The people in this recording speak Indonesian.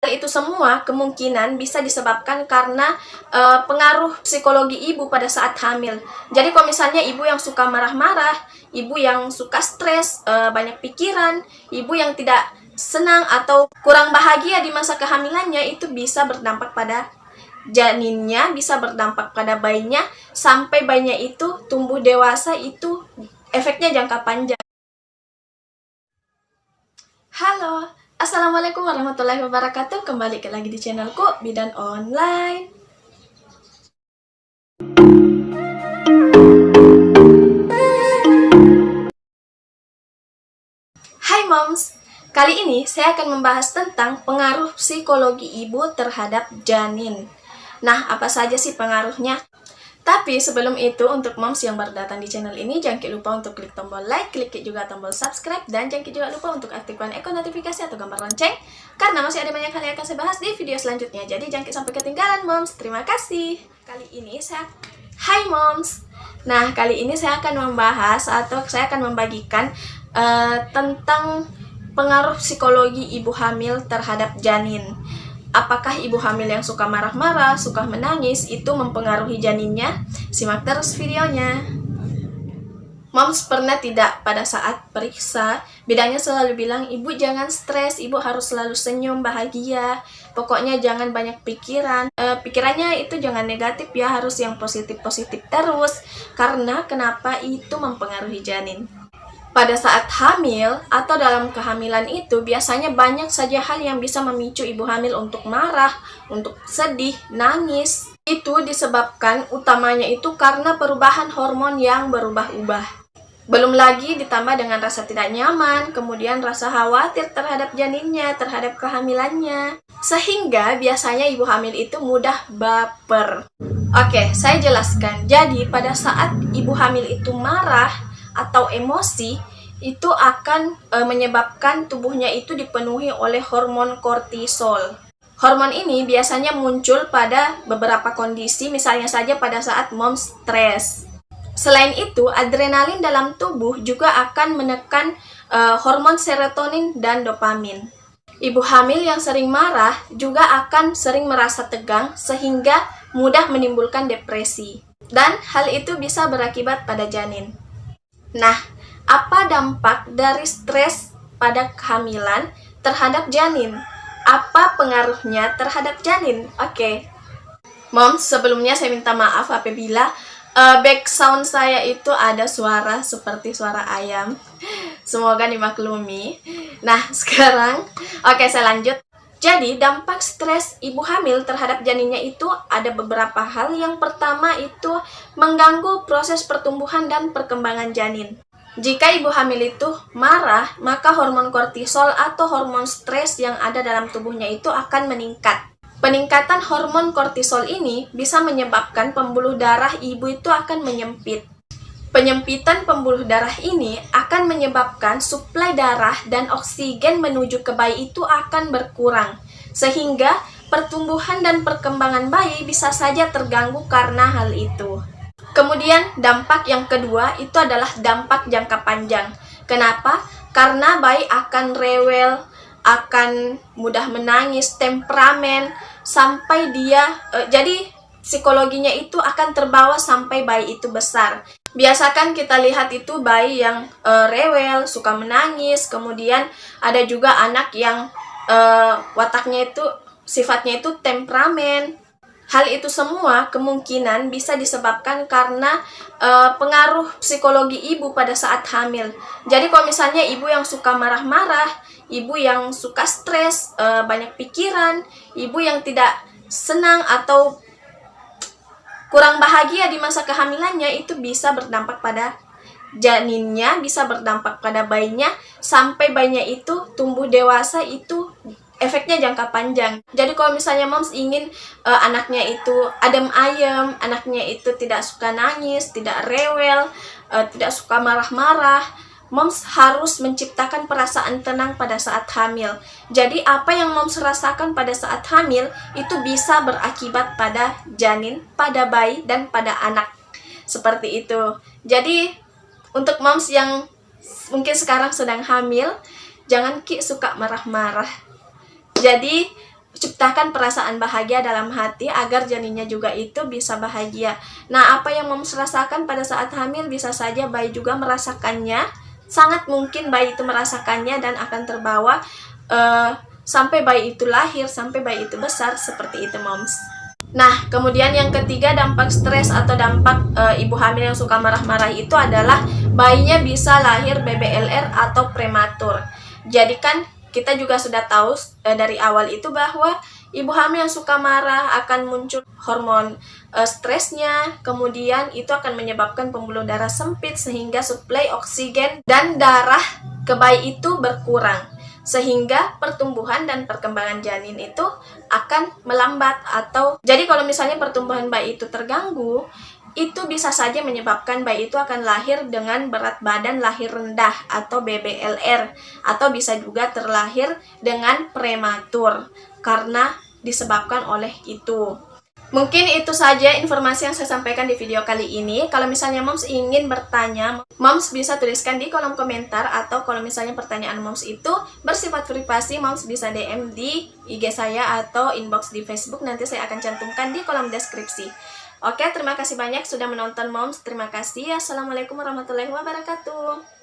Itu semua kemungkinan bisa disebabkan karena pengaruh psikologi ibu pada saat hamil. Jadi kalau misalnya ibu yang suka marah-marah, ibu yang suka stres, banyak pikiran, ibu yang tidak senang atau kurang bahagia di masa kehamilannya, itu bisa berdampak pada janinnya, bisa berdampak pada bayinya, sampai bayinya itu tumbuh dewasa, itu efeknya jangka panjang. Halo, Assalamualaikum warahmatullahi wabarakatuh. Kembali lagi di channelku Bidan Online. Hai moms, kali ini saya akan membahas tentang pengaruh psikologi ibu terhadap janin. Nah, apa saja sih pengaruhnya? Tapi sebelum itu, untuk moms yang baru datang di channel ini, jangan lupa untuk klik tombol like, klik juga tombol subscribe, dan jangan juga lupa untuk aktifkan ikon notifikasi atau gambar lonceng, karena masih ada banyak hal yang akan saya bahas di video selanjutnya. Jadi jangan sampai ketinggalan moms. Terima kasih. Hai moms. Nah, kali ini saya akan membahas atau saya akan membagikan tentang pengaruh psikologi ibu hamil terhadap janin. Apakah ibu hamil yang suka marah-marah, suka menangis, itu mempengaruhi janinnya? Simak terus videonya. Moms pernah tidak pada saat periksa, bidannya selalu bilang, ibu jangan stres, ibu harus selalu senyum, bahagia, pokoknya jangan banyak pikiran. Pikirannya itu jangan negatif ya, harus yang positif-positif terus. Karena kenapa? Itu mempengaruhi janin. Pada saat hamil atau dalam kehamilan itu biasanya banyak saja hal yang bisa memicu ibu hamil untuk marah, untuk sedih, nangis. Itu disebabkan utamanya itu karena perubahan hormon yang berubah-ubah. Belum lagi ditambah dengan rasa tidak nyaman, kemudian rasa khawatir terhadap janinnya, terhadap kehamilannya. Sehingga biasanya ibu hamil itu mudah baper. Oke, saya jelaskan. Jadi pada saat ibu hamil itu marah atau emosi, itu akan menyebabkan tubuhnya itu dipenuhi oleh hormon kortisol. Hormon ini biasanya muncul pada beberapa kondisi, misalnya saja pada saat mom stres. Selain itu, adrenalin dalam tubuh juga akan menekan hormon serotonin dan dopamin. Ibu hamil yang sering marah juga akan sering merasa tegang sehingga mudah menimbulkan depresi. Dan hal itu bisa berakibat pada janin. Nah, apa dampak dari stres pada kehamilan terhadap janin? Apa pengaruhnya terhadap janin? Oke. Moms, sebelumnya saya minta maaf apabila background saya itu ada suara seperti suara ayam. Semoga dimaklumi. Nah, sekarang saya lanjut. Jadi, dampak stres ibu hamil terhadap janinnya itu ada beberapa hal. Yang pertama itu mengganggu proses pertumbuhan dan perkembangan janin. Jika ibu hamil itu marah, maka hormon kortisol atau hormon stres yang ada dalam tubuhnya itu akan meningkat. Peningkatan hormon kortisol ini bisa menyebabkan pembuluh darah ibu itu akan menyempit. Penyempitan pembuluh darah ini akan menyebabkan suplai darah dan oksigen menuju ke bayi itu akan berkurang, sehingga pertumbuhan dan perkembangan bayi bisa saja terganggu karena hal itu. Kemudian dampak yang kedua itu adalah dampak jangka panjang. Kenapa? Karena bayi akan rewel, akan mudah menangis, temperamen, sampai dia jadi psikologinya itu akan terbawa sampai bayi itu besar. Biasakan kita lihat itu bayi yang rewel, suka menangis, kemudian ada juga anak yang wataknya itu, sifatnya itu temperamen. Hal itu semua kemungkinan bisa disebabkan karena pengaruh psikologi ibu pada saat hamil. Jadi kalau misalnya ibu yang suka marah-marah, ibu yang suka stres, banyak pikiran, ibu yang tidak senang atau kurang bahagia di masa kehamilannya, itu bisa berdampak pada janinnya, bisa berdampak pada bayinya, sampai bayinya itu tumbuh dewasa, itu efeknya jangka panjang. Jadi kalau misalnya moms ingin anaknya itu adem ayem, anaknya itu tidak suka nangis, tidak rewel, tidak suka marah-marah, moms harus menciptakan perasaan tenang pada saat hamil. Jadi apa yang moms rasakan pada saat hamil itu bisa berakibat pada janin, pada bayi, dan pada anak. Seperti itu. Jadi untuk moms yang mungkin sekarang sedang hamil, jangan suka marah-marah. Jadi ciptakan perasaan bahagia dalam hati agar janinnya juga itu bisa bahagia. Nah, apa yang moms rasakan pada saat hamil bisa saja bayi juga merasakannya. Sangat mungkin bayi itu merasakannya dan akan terbawa sampai bayi itu lahir, sampai bayi itu besar, seperti itu moms. Nah, kemudian yang ketiga, dampak stres atau dampak ibu hamil yang suka marah-marah itu adalah bayinya bisa lahir BBLR atau prematur. Jadi kan kita juga sudah tahu dari awal itu bahwa ibu hamil yang suka marah akan muncul hormon stresnya, kemudian itu akan menyebabkan pembuluh darah sempit sehingga suplai oksigen dan darah ke bayi itu berkurang, sehingga pertumbuhan dan perkembangan janin itu akan melambat. Atau jadi kalau misalnya pertumbuhan bayi itu terganggu, itu bisa saja menyebabkan bayi itu akan lahir dengan berat badan lahir rendah atau BBLR, atau bisa juga terlahir dengan prematur karena disebabkan oleh itu. Mungkin itu saja informasi yang saya sampaikan di video kali ini. Kalau misalnya moms ingin bertanya, moms bisa tuliskan di kolom komentar, atau kalau misalnya pertanyaan moms itu bersifat privasi, moms bisa DM di IG saya atau inbox di Facebook. Nanti saya akan cantumkan di kolom deskripsi. Oke, terima kasih banyak sudah menonton moms. Terima kasih. Assalamualaikum warahmatullahi wabarakatuh.